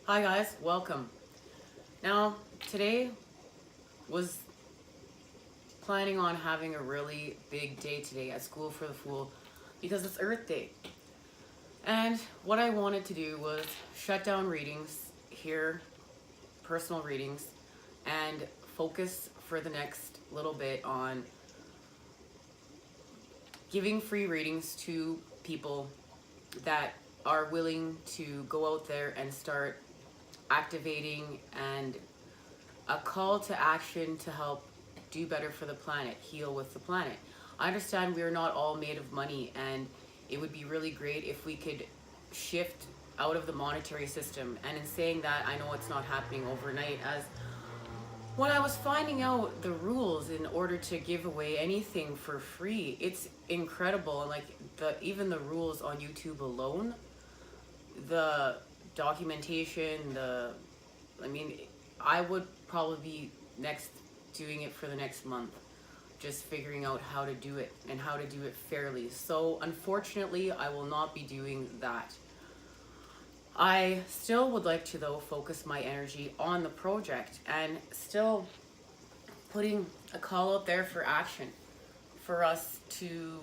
Hi guys, welcome. Now, today was planning on having a really big day today at School for the Fool because it's Earth Day. And what I wanted to do was shut down readings, hear personal readings, and focus for the next little bit on giving free readings to people that are willing to go out there and start activating and a call to action to help do better for the planet, heal with the planet. I understand we are not all made of money, and it would be really great if we could shift out of the monetary system. And in saying that, I know it's not happening overnight, as when I was finding out the rules in order to give away anything for free, it's incredible. And like even the rules on YouTube alone, the documentation, I mean, I would probably be next doing it for the next month, just figuring out how to do it and how to do it fairly. So unfortunately, I will not be doing that. I still would like to, though, focus my energy on the project and still putting a call out there for action for us to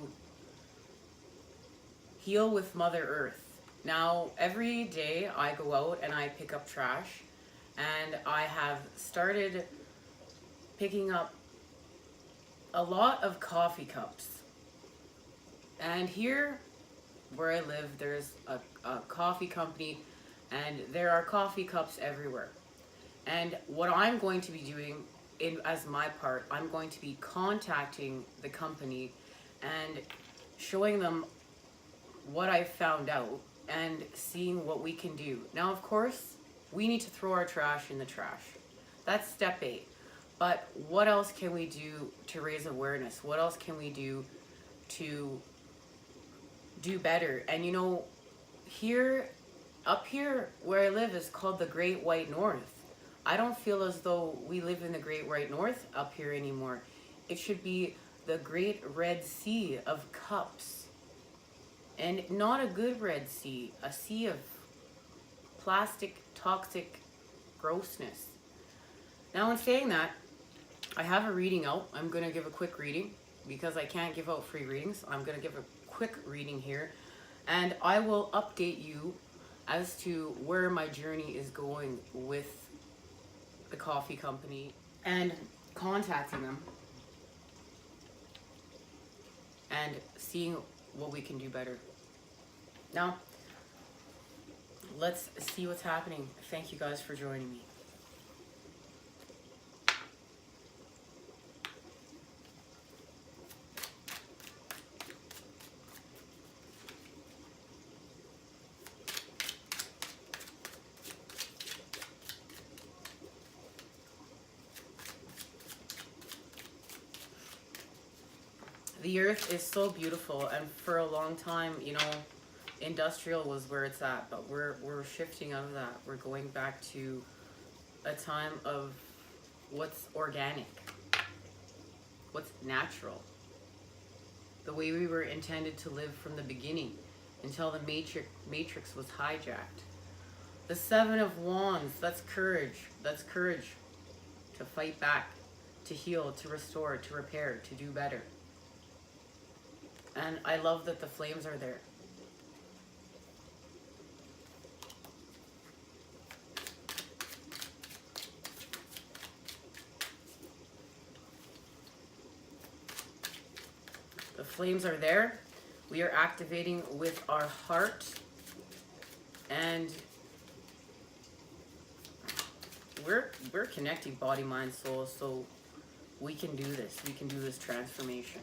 heal with Mother Earth. Now, every day I go out and I pick up trash, and I have started picking up a lot of coffee cups. And here where I live, there's a coffee company, and there are coffee cups everywhere. And what I'm going to be doing as my part, I'm going to be contacting the company and showing them what I found out and seeing what we can do. Now, of course, we need to throw our trash in the trash. That's step 8. But what else can we do to raise awareness? What else can we do to do better? And you know, up here where I live is called the Great White North. I don't feel as though we live in the Great White North up here anymore. It should be the Great Red Sea of cups. And not a good Red Sea, a sea of plastic, toxic grossness. Now, in saying that, I have a reading out. I'm going to give a quick reading because I can't give out free readings. I'm going to give a quick reading here, and I will update you as to where my journey is going with the coffee company and contacting them and seeing what we can do better. Now, let's see what's happening. Thank you guys for joining me. The earth is so beautiful, and for a long time, you know, industrial was where it's at, but we're shifting out of that. We're going back to a time of what's organic, what's natural, the way we were intended to live from the beginning until the matrix was hijacked. The 7 of Wands, that's courage. That's courage to fight back, to heal, to restore, to repair, to do better. And I love that the flames are there. The flames are there. We are activating with our heart, and we're connecting body, mind, soul, so we can do this. We can do this transformation.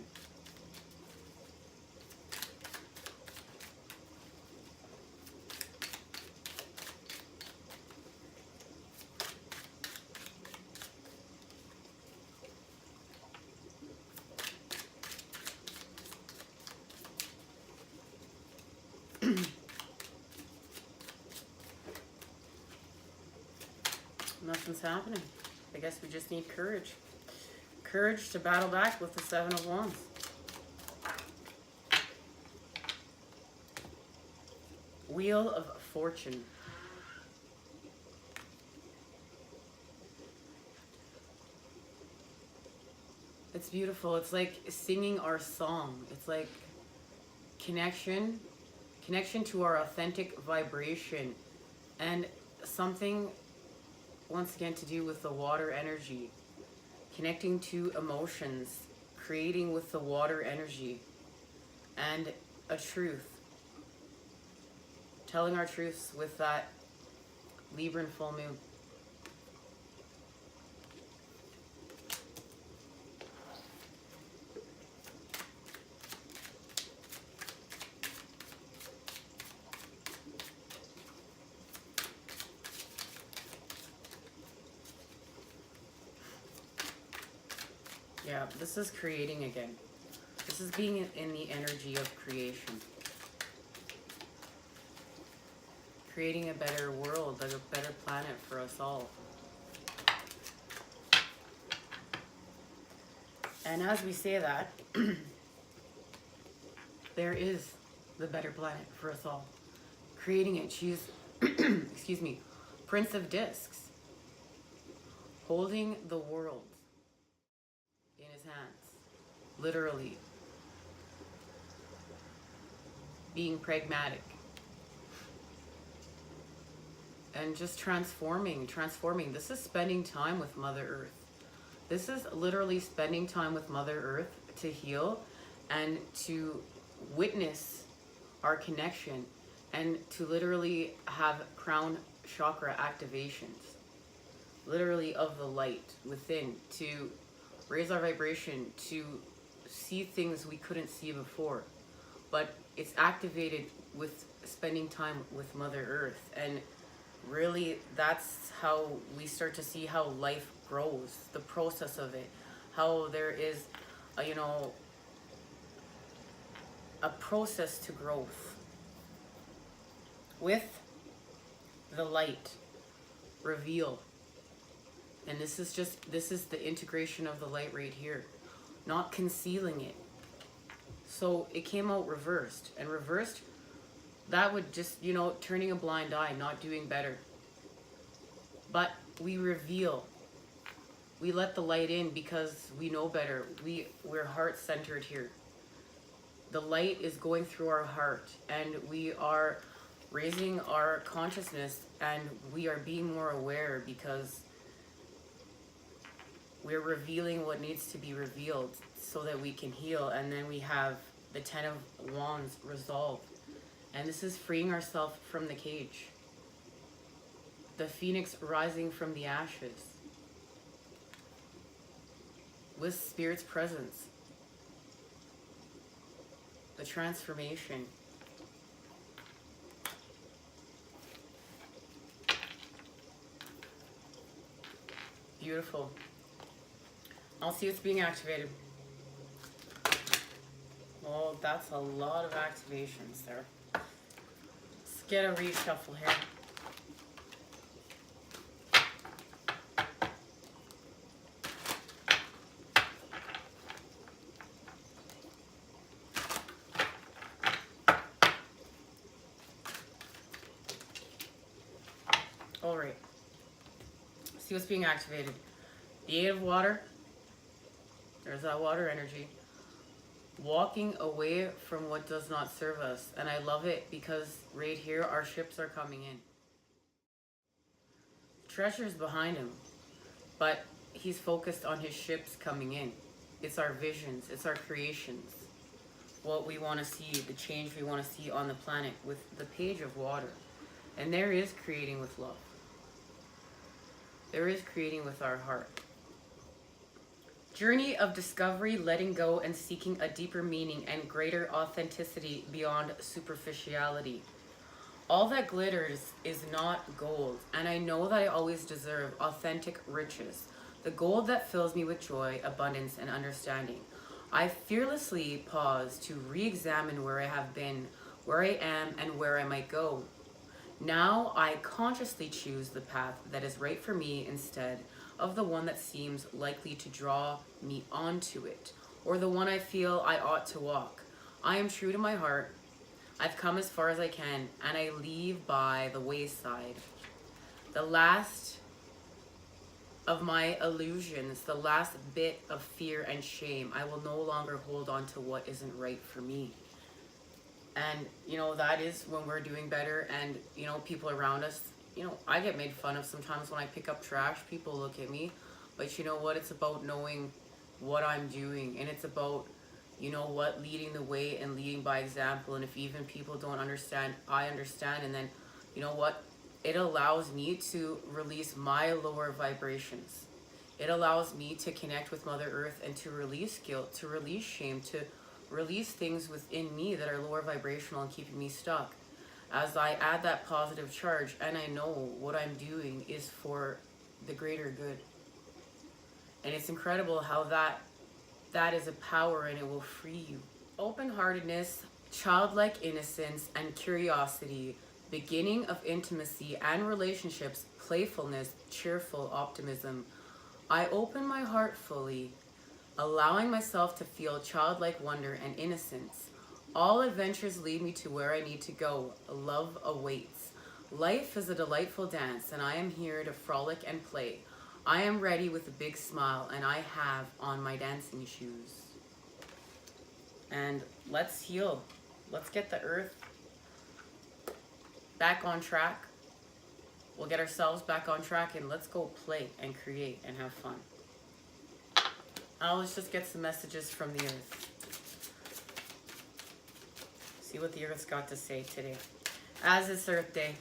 Nothing's happening. I guess we just need courage. Courage to battle back with the 7 of Wands. Wheel of Fortune. It's beautiful. It's like singing our song. It's like connection, connection to our authentic vibration, and something once again to do with the water energy, connecting to emotions, creating with the water energy, and a truth, telling our truths with that Libran full moon. Yeah, this is creating again. This is being in the energy of creation. Creating a better world, like a better planet for us all. And as we say that, there is the better planet for us all. Creating it, she's, excuse me, Prince of Discs, holding the world in his hands, literally, being pragmatic, and just transforming. This is spending time with Mother Earth. This is literally spending time with Mother Earth to heal and to witness our connection and to literally have crown chakra activations, literally of the light within, to raise our vibration, to see things we couldn't see before. But it's activated with spending time with Mother Earth, and really that's how we start to see how life grows, the process of it, how there is a process to growth with the light reveal. And this is the integration of the light right here, not concealing it. So it came out reversed, and reversed, that would just, turning a blind eye, not doing better. But we reveal, we let the light in because we know better. We're heart-centered here. The light is going through our heart, and we are raising our consciousness, and we are being more aware because we're revealing what needs to be revealed so that we can heal. And then we have the 10 of Wands resolved. And this is freeing ourselves from the cage. The phoenix rising from the ashes. With Spirit's presence. The transformation. Beautiful. I'll see what's being activated. Oh, that's a lot of activations there. Let's get a reshuffle here. All right. See what's being activated. The 8 of Water. There's that water energy. Walking away from what does not serve us. And I love it because right here our ships are coming in. Treasure's behind him, but he's focused on his ships coming in. It's our visions, it's our creations, what we want to see, the change we want to see on the planet with the Page of Water. And there is creating with love. There is creating with our heart. Journey of discovery, letting go, and seeking a deeper meaning and greater authenticity beyond superficiality. All that glitters is not gold, and I know that I always deserve authentic riches, the gold that fills me with joy, abundance, and understanding. I fearlessly pause to re-examine where I have been, where I am, and where I might go. Now I consciously choose the path that is right for me instead of the one that seems likely to draw me onto it, or the one I feel I ought to walk. I am true to my heart. I've come as far as I can, and I leave by the wayside the last of my illusions, the last bit of fear and shame. I will no longer hold on to what isn't right for me. And, you know, that is when we're doing better. And, you know, people around us, you know, I get made fun of sometimes when I pick up trash. People look at me. But you know what? It's about knowing what I'm doing. And it's about, you know what, leading the way and leading by example. And if even people don't understand, I understand. And then, you know what? It allows me to release my lower vibrations. It allows me to connect with Mother Earth and to release guilt, to release shame, to release things within me that are lower vibrational and keeping me stuck. As I add that positive charge and I know what I'm doing is for the greater good. And it's incredible how that is a power and it will free you. Open-heartedness, childlike innocence and curiosity, beginning of intimacy and relationships, playfulness, cheerful optimism. I open my heart fully, allowing myself to feel childlike wonder and innocence. All adventures lead me to where I need to go. Love awaits. Life is a delightful dance, and I am here to frolic and play. I am ready with a big smile, and I have on my dancing shoes. And let's heal. Let's get the earth back on track. We'll get ourselves back on track, and let's go play and create and have fun. Now let's just get some messages from the earth. See what the earth's got to say today. As it's Earth Day.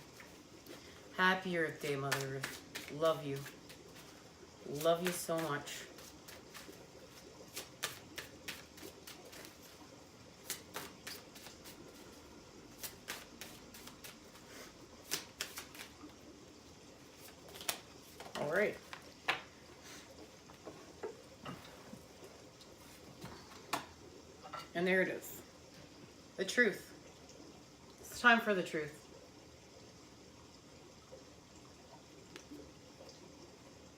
Happy Earth Day, Mother Earth. Love you. Love you so much. All right. And there it is. The truth. It's time for the truth.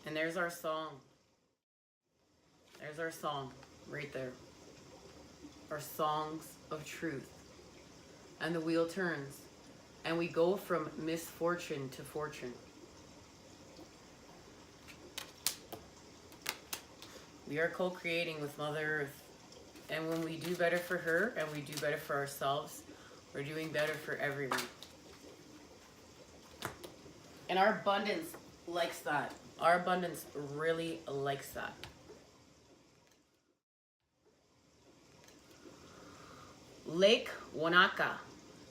And there's our song. There's our song right there. Our songs of truth. And the wheel turns. And we go from misfortune to fortune. We are co-creating with Mother Earth. And when we do better for her and we do better for ourselves, we're doing better for everyone. And our abundance likes that. Our abundance really likes that. Lake Wanaka.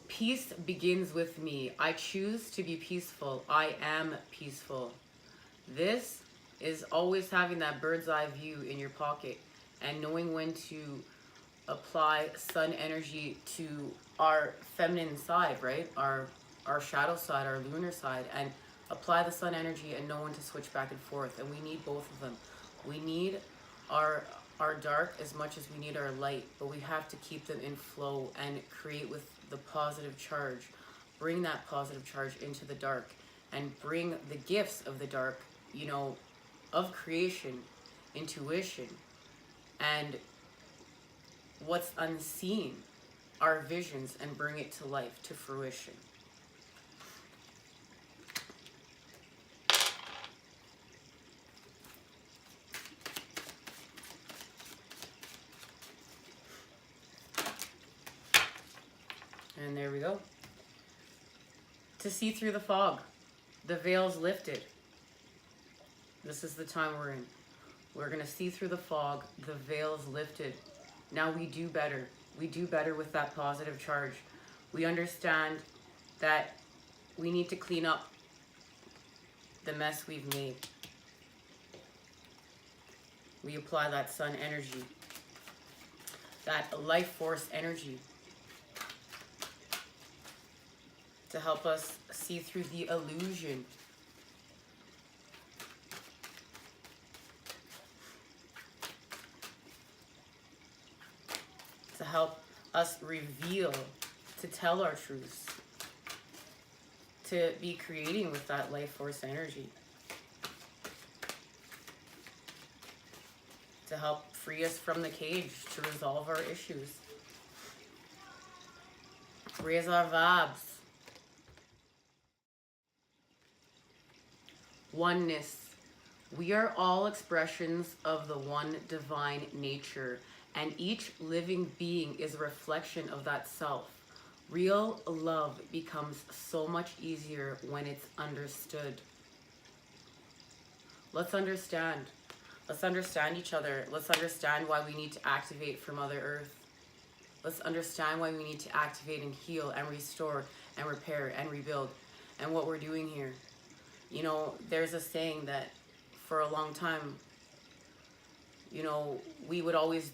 Peace begins with me. I choose to be peaceful. I am peaceful. This is always having that bird's eye view in your pocket and knowing when to apply sun energy to our feminine side, right? Our shadow side, our lunar side, and apply the sun energy and know when to switch back and forth. And we need both of them. We need our dark as much as we need our light, but we have to keep them in flow and create with the positive charge. Bring that positive charge into the dark and bring the gifts of the dark, you know, of creation, intuition, and what's unseen, our visions, and bring it to life, to fruition. And there we go. To see through the fog, the veil's lifted. This is the time we're in. We're going to see through the fog. The veil's lifted. Now we do better. We do better with that positive charge. We understand that we need to clean up the mess we've made. We apply that sun energy, that life force energy, to help us see through the illusion. To help us reveal, to tell our truths, to be creating with that life force energy, to help free us from the cage, to resolve our issues, raise our vibes. Oneness, We are all expressions of the one divine nature, and each living being is a reflection of that self. Real love becomes so much easier when it's understood. Let's understand. Let's understand each other. Let's understand why we need to activate for Mother Earth. Let's understand why we need to activate and heal and restore and repair and rebuild and what we're doing here. You know, there's a saying that for a long time, you know, we would always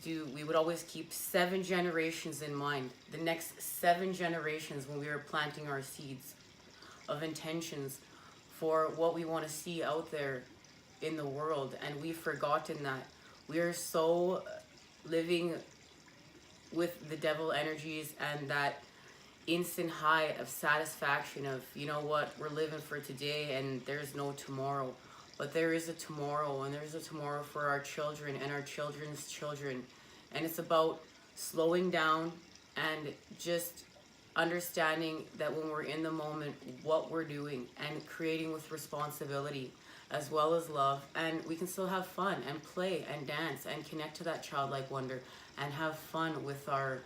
keep 7 generations in mind. The next 7 generations when we were planting our seeds of intentions for what we want to see out there in the world. And we've forgotten that. We are so living with the devil energies and that instant high of satisfaction of, you know what, we're living for today and there's no tomorrow. But there is a tomorrow, and there's a tomorrow for our children and our children's children. And it's about slowing down and just understanding that when we're in the moment, what we're doing, and creating with responsibility as well as love. And we can still have fun and play and dance and connect to that childlike wonder and have fun with our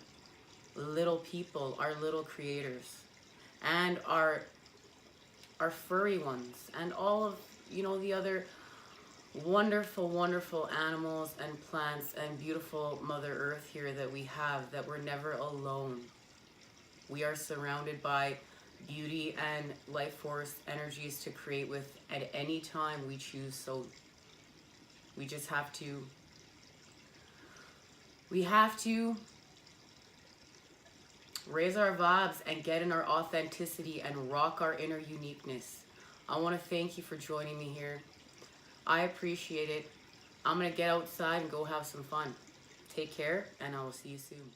little people, our little creators, and our furry ones, and all of, you know, the other wonderful, wonderful animals and plants and beautiful Mother Earth here that we have, that we're never alone. We are surrounded by beauty and life force energies to create with at any time we choose. So we just have to, raise our vibes and get in our authenticity and rock our inner uniqueness. I want to thank you for joining me here. I appreciate it. I'm going to get outside and go have some fun. Take care, and I will see you soon.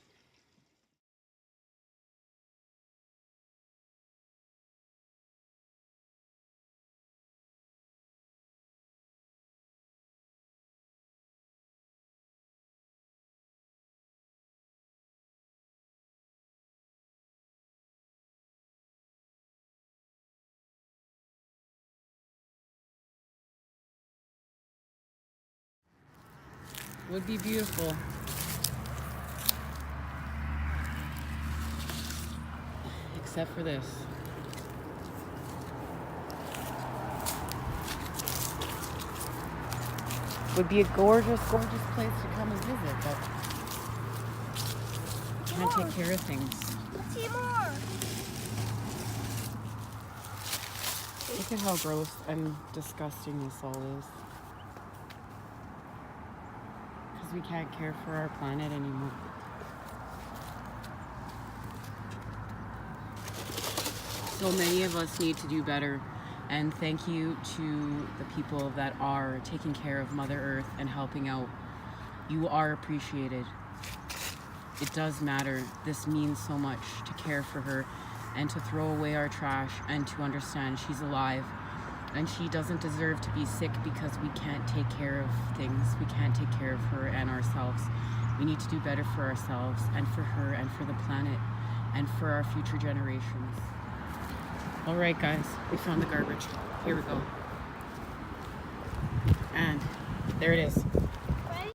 Would be beautiful. Except for this. Would be a gorgeous, gorgeous place to come and visit, but you can't take care of things. Let's see more. Look at how gross and disgusting this all is. Because we can't care for our planet anymore. So many of us need to do better. And thank you to the people that are taking care of Mother Earth and helping out. You are appreciated. It does matter. This means so much to care for her and to throw away our trash and to understand she's alive. And she doesn't deserve to be sick because we can't take care of things. We can't take care of her and ourselves. We need to do better for ourselves and for her and for the planet and for our future generations. All right, guys, we found the garbage. Here we go. And there it is.